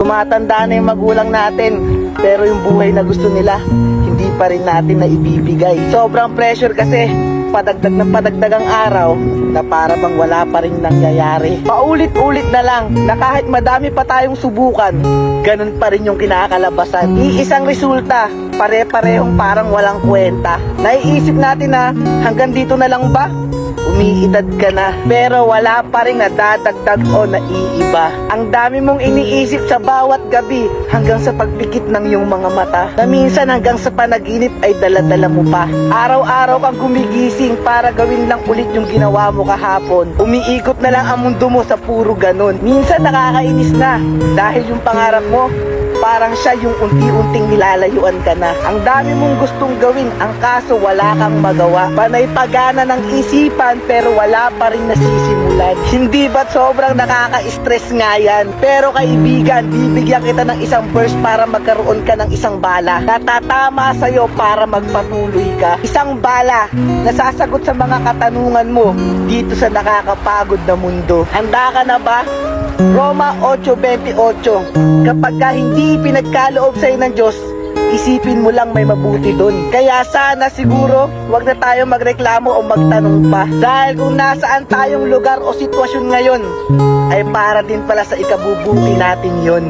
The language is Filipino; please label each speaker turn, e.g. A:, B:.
A: Tumatanda na yung magulang natin, pero yung buhay na gusto nila, hindi pa rin natin na ibibigay. Sobrang pressure kasi, padagdag ng padagdag ang araw, na para bang wala pa rin nangyayari. Paulit-ulit na lang, na kahit madami pa tayong subukan, ganun pa rin yung kinakalabasan. Iisang resulta, pare-parehong parang walang kwenta. Naiisip natin na, hanggang dito na lang ba? Umiidad ka na, pero wala pa rin nadadagdag o naiiba. Ang dami mong iniisip sa bawat gabi, hanggang sa pagpikit ng iyong mga mata, na minsan hanggang sa panaginip ay daladala mo pa. Araw-araw kang gumigising para gawin lang ulit yung ginawa mo kahapon. Umiikot na lang ang mundo mo sa puro ganon. Minsan nakakainis na, dahil yung pangarap mo, parang siya yung unti-unting nilalayuan ka na. Ang dami mong gustong gawin, ang kaso wala kang magawa. Panay pagana ng isipan pero wala pa rin nasisimulan. Hindi ba't sobrang nakaka-stress nga yan? Pero kaibigan, bibigyan kita ng isang verse para magkaroon ka ng isang bala na tatama sa'yo para magpatuloy ka. Isang bala na sasagot sa mga katanungan mo dito sa nakakapagod na mundo. Handa ka na ba? Roma 8:28. Kapag ka hindi pinagkaloob sa'yo ng Diyos, isipin mo lang may mabuti dun. Kaya sana siguro, wag na tayo magreklamo o magtanong pa. Dahil kung nasaan tayong lugar o sitwasyon ngayon, ay para din pala sa ikabubuti natin yon.